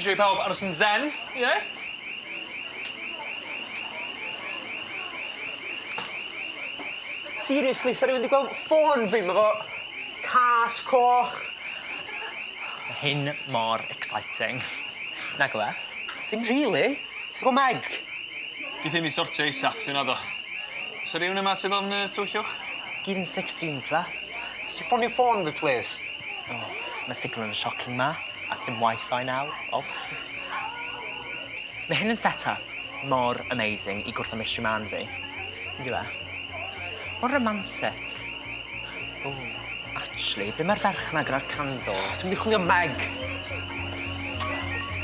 Ti eisiau i pawb aros yn zen, ie? Seriously, sa rhywun wedi gweld ffôn fi, ma fo cas coch. Hyn mor exciting. Nag yw e? Ddim really. Ti'n gweld Meg? Bydd hyn i sortio isap, dwi'n addo. Sa rhywun yma sydd o'n twyllwch? Gyd yn 16 plus. Ti eisiau ffonio ffôn fi, please? Mae signal yn shocking ma, a sim Wi-Fi nawr, obviously. Mae hyn yn set-up mor amazing i gwrth y mystery man fi. Ynddi e? Mor romantic. O, actually, be mae'r ferch na gyda'r candles? Ti'n mynd i chwilio Meg?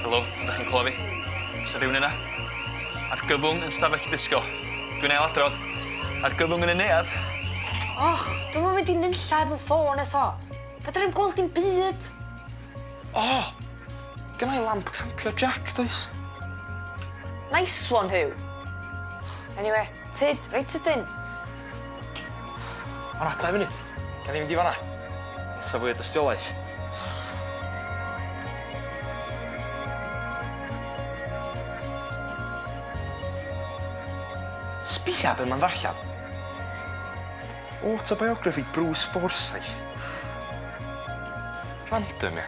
Helo, ydych chi'n clywed fi? Sa rhywun yna? Ar gyfwng yn stafell disgo. Dwi'n ailadrodd. Ar gyfwng yn y neuad. Och, dwi'n mynd i nunlla efo'n ffôn eto. Fydra i'n gweld dim byd. Gynnau lamp campio Jack, does? Nice one, Hugh. Anyway, tyd, reit ydyn. Ond 2 munud. Gan i fynd i fanna. Sa fwy o dystiolaeth. Sbia be ma'n ddarllan. Autobiography Bruce Forsyth. Random, ie.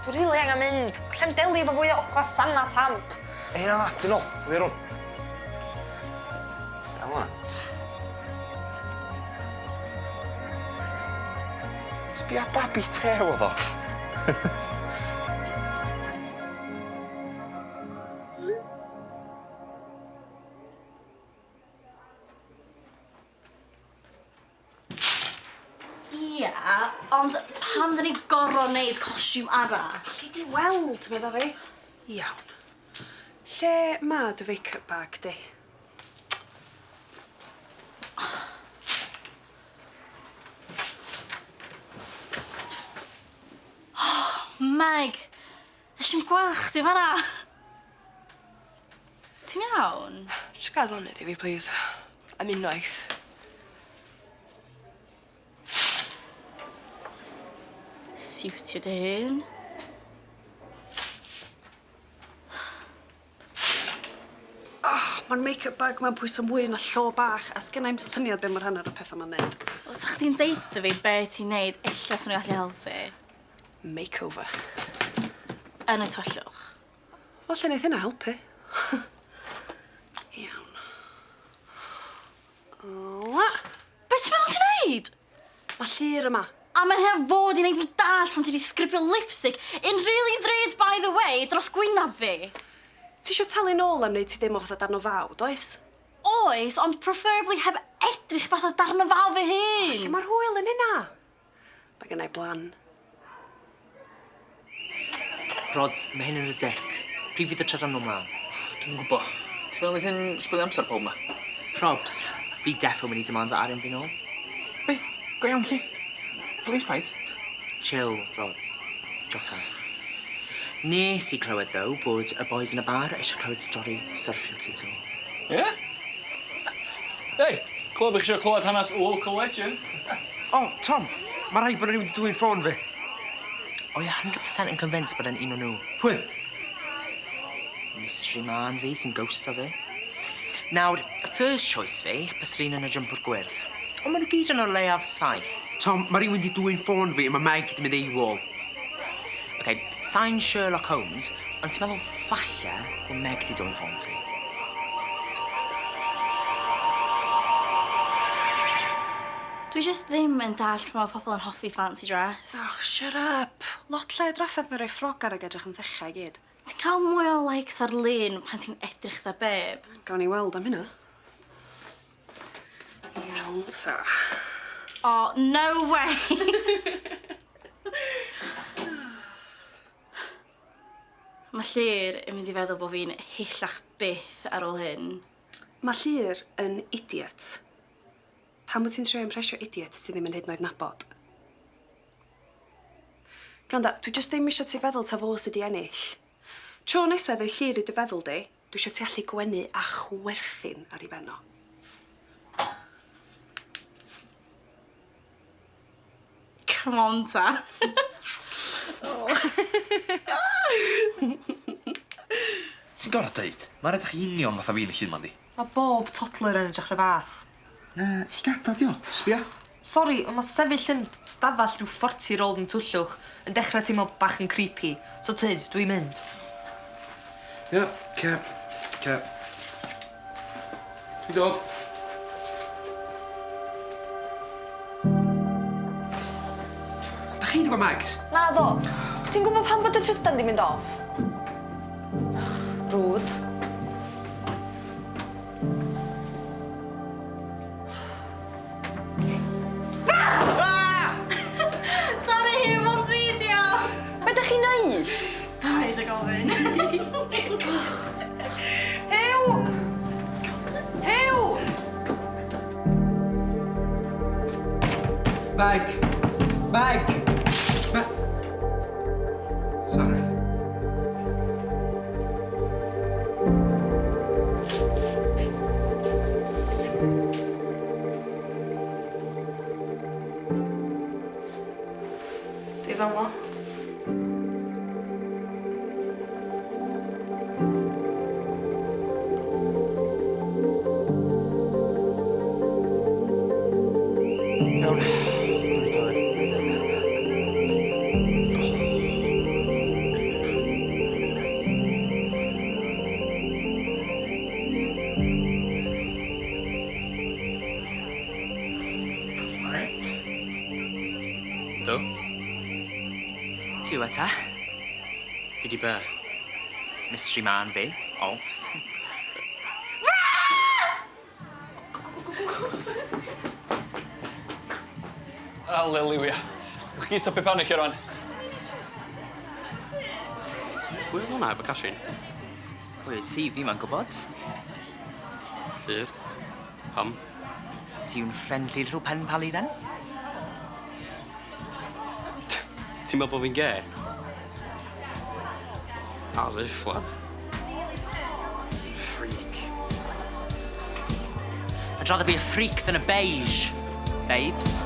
Dwi'n rili angen mynd. Lle'n deli efo fwy o chwasanna tamp. Ei, na, ti'n ôl. Dwi rwn. Gael hwnna. Sbia babi tew o ddo. Ia, ond pam dyn ni gorfod wneud costiwm arall? Gei di weld, medda fi. Iawn. Lle ma dy make-up bag di? Meg, ys i'n gweld chdi fanna. Ti'n iawn? Just gael hwnna di fi, please. Am unwaith. Siwtio dy hun. Ma'r make-up bag ma'n pwyso mwy na llo bach, a sgennai'm syniad be mae'r hanner o pethau ma'n neud. Os ych chdi'n deitha fi be ti'n neud, illa swn i'n gallu helpu. Makeover. Yn y twellwch. Falle wneith hynna helpu. Iawn. Ola. Be ti'n meddwl ti'n neud? Mae llyr yma. A mae'n hef fod i neud fi dall pan ti wedi sgripio lipstick in really ddrud, by the way, dros gwynaf fi. Ti eisiau talu nôl am wneud ti ddim o fatha darn o faw, does? Oes, ond preferably heb edrych fatha darn o faw fy hun. Lle mae'r hwyl yn hynna? Mae gennau blan. Rods, mae hyn yn y dic. Prif fydd y trydan nhw mlaen. Dwi'n gwybod. Ti'n meddwl fydd hyn sbwylio amser pob ma? Probs, fi defo mynd i demand arian fi nôl. Be? Go iawn chi? Please, paid. Chill, Rods. Jocan. Nes i clywed, though, bod y boys yn y bar eisiau clywed stori syrffio ti to. Ie? Hei, clywed bych eisiau clywed hanes local legend. Tom, mae rhaid bod rhywun wedi dwy'n ffôn fi. O, 100% yn convinced bod e'n un o nhw. Pwy? Mystery man fi sy'n ghosto fi. Nawr, first choice fi, bys rhan yn y jumper gwyrdd. Ond maen nhw gyd yn o'r leiaf 7. Tom, mae rhywun wedi dwy'n ffôn fi, a mae Meg wedi mynd ei wall. OK, sa'n Sherlock Holmes, ond ti'n meddwl falle bod Meg ti dwy'n ffôn ti? Dwi jyst ddim yn dall pan mae pobl yn hoffi fancy dress. Shut up. Lot lle drafferth mae rhoi ffrog ar y gedrych yn ddechrau i gyd. Ti'n cael mwy o likes ar lun pan ti'n edrych dda beb. Gawn ni weld am hynna. Iawn ta. Oh, no way! Mae Llyr yn mynd i feddwl bod fi'n hyllach byth ar ôl hyn. Mae Llyr yn idiot. Pam wyt ti'n trio impresio idiot ti ddim yn hyd yn oed nabod? Granda, dwi jyst ddim eisiau ti feddwl ta fo sydd i ennill. Tro nesaf ddwy Llyr i dy feddwl di, dwi eisiau ti allu gwenu a chwerthin ar ei benno. Come on, ta. Ti'n gorau deud? Mae'n edrych union fatha fi'n y llun ma'n di. Mae bob toddler yn edrych yr fath. Na, llgada di o. Sbia. Sori, ond mae sefyll yn stafell rhyw 40-year-old yn twllwch yn dechrau teimlo bach yn creepy. So tyd, dwi'n mynd. Ie, ce. Dwi'n dod. Da chi di gweld Mags? Na ddo, ti'n gwybod pan bod y trydan di mynd off? Ach, rwd. Sorry, Hugh, ond fideo! Be da chi'n neud? Paid y gofyn. Hew! Hew! Meg! Sorry. Dwi fama. Iawn. Dwi'n i toilet. Reit. Do? Ti yw ta? Fi di by. Mystery man fi, obs. Halleluia. Gwch chi stopio panicio rwan? Pwy oedd hwnna efo Catrin? Pwy ti, fi ma'n gwybod. Llyr. Pam? Ti yw'n friendly little pen pal i then? Ti'n meddwl bod fi'n gay? As if, lad. Freak. I'd rather be a freak than a beige, babes.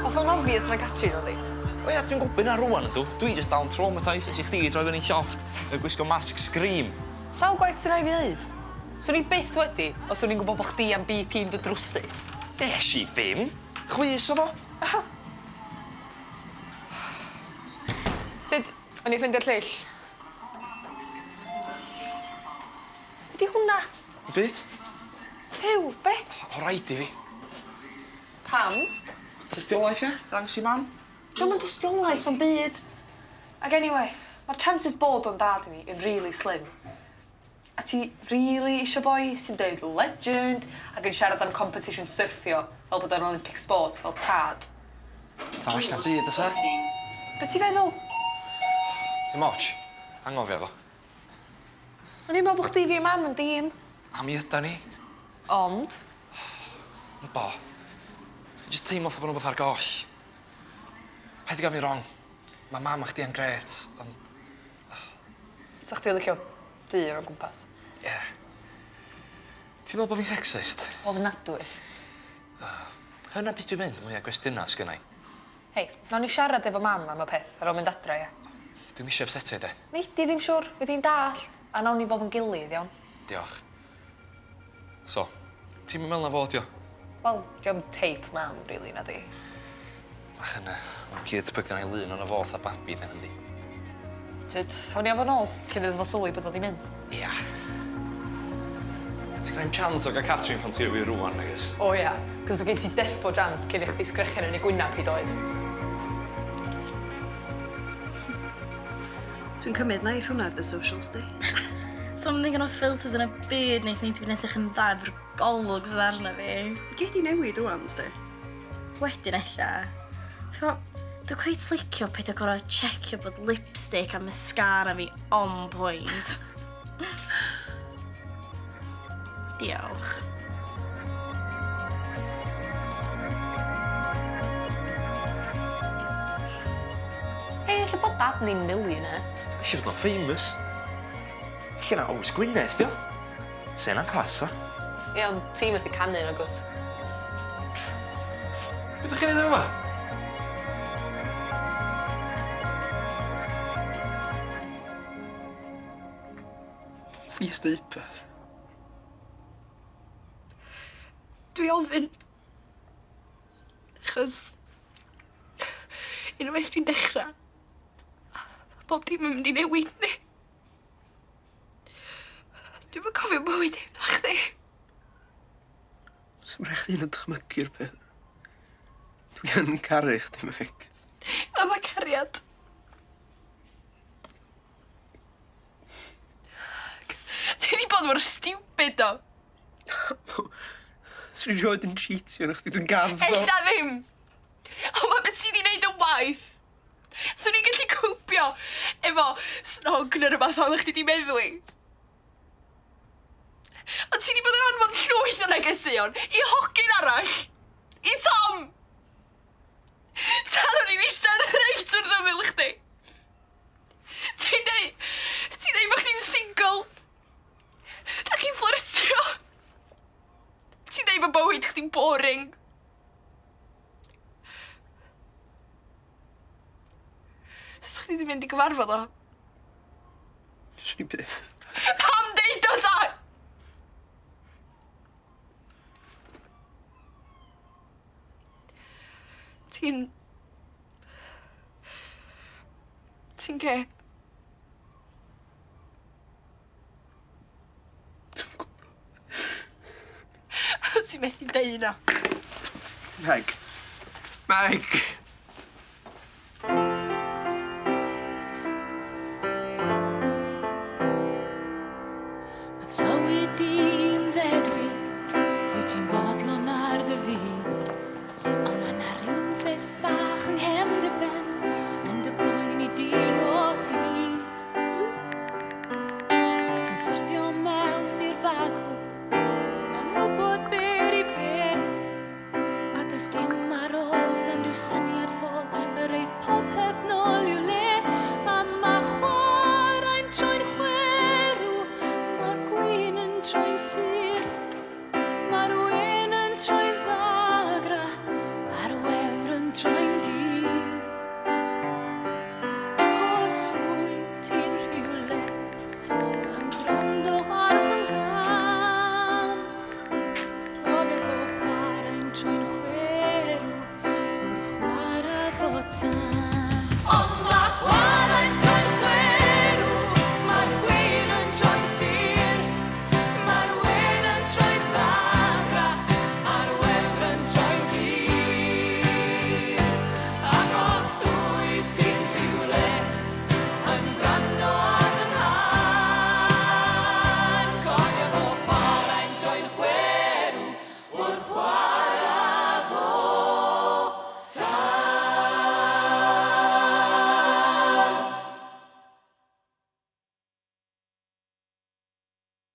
Oedd o'n obvious na Catrin oedd hi. O ia, dwi'n gwybod na rwan ydw. Dwi just dal yn traumatised os i chdi droi fyny llofft yn gwisgo masg scream. Sawl gwaith sy'n rhaid fi ddeud? Swn i byth wedi, os swn i'n gwybod bod chdi am BP yn dy drwsus. Des i ddim. Chwys o fo. Tyd, o'n i ffeindio'r lleill. Ydi hwnna? Byd? Hew, be? O rhaid i fi. Pam? Tystiolaeth e? Thanks i mam. Dwi'n mynd dystiolaeth o'n byd. Ac anyway, mae'r chances bod o'n dad i mi yn really slim. A ti really isio boi sy'n deud legend ac yn siarad am competition surfio fel bod o'n Olympic sports fel tad. Sa well na byd, oes e? Be ti'n feddwl? Dim ots. Angofio fo. O'n i'n meddwl bod chdi fi a mam yn dîm. A mi yda ni. Ond? Ond bo. Dwi'n just teimlo fatha bod nhw'n beth ar goll. Paid i gaf fi wrong. Mae mam a chdi yn gret, ond... Sa chdi licio dyr o gwmpas? Ie. Yeah. Ti'n meddwl bod fi'n sexist? Ofnadwy. Hynna beth dwi'n mynd, mwyaf gwestiynau sgynnau. Hei, nawn ni siarad efo mam am y peth ar ôl mynd adre, ia. Dwi'n misio upsetio de. Nei, di ddim siwr, fydd hi'n dallt, a nawn ni fod yn gilydd, iawn. Diolch. So, ti'n meddwl na fod, dio? Wel, diolch teip mam, rili, na di. Ach yna, mae'n gyd bygdan ei lun o'n y fodd a babi ddyn yndi. Tyd, hawn ni efo nôl, cyn iddo fo sylwi bod o di mynd. Ia. Sgynna'i'm chance o gael Catrin fan ti o fi rwan, negus. O ia, cos o gen ti defo jans cyn i chdi sgrechen yn ei gwynab hyd oedd. Dwi'n cymryd na eith hwnna ar the socials, di. Some ni'n o filters yn y byd neu dwi'n edrych yn dda efo'r golwg sydd arna fi. Gei di newid wan, di. Wedyn ella. Ti'n gwybod, dwi'n cweith licio peidio gorau checio bod lipstick a mascara fi on point. Diolch. Hei, lle bod dad ni'n millionaire? Eisiau bod o'n famous. Lle na Ows Gwyneth, dio. Se'n class, a? Ie, ond ti methu canu yn agos. Beth ydych chi'n neud efo? Please deud beth. Dwi ofyn. Achos... unwaith dwi'n dechrau, bob dim yn mynd i newid ni. Dwi'm yn cofio bywyd hebddo chdi. Sa'm rhaid chdi'n dychmygu'r peth. Dwi yn caru chdi, Meg. A ma cariad. Ti wedi bod mor stupid o. Swn i rioed yn cheatio na chdi, dwi'n gafdo. Ella ddim. Ond ma beth sydd wedi gwneud yn waith. Swn i'n gallu cwpio efo snog neu rhywbeth oedd chdi wedi meddwl i. Ond ti wedi bod yn anfon llwyth o negeseuon i hogyn arall. I Tom. Talon ni'n eistedd reit wrth ymyl chdi. Ti'n deud bod chdi'n single. Da chi'n fflirtio. Ti'n deud bod bywyd chdi'n boring. Sa'ch chdi wedi mynd i gyfarfod o? Swn i beth. Pam deud o ta? Ti'n ge? Ti'n methu deud na. Meg. Meg! Mae fywyd i'n ddedwydd, rwy ti'n fodlon ar dy fyd. Ond mae na rhywbeth bach yng nghefn dy ben, yn dy boen i di o hyd. Ti'n syrthio mewn i'r fagl, gan wybod be' i be'. A does dim ar ôl am ryw syniad ffôl, yr eith popeth nôl i'w le. A ma' chwarae'n troi'n chwerw, ma'r gwyn yn troi'n syth.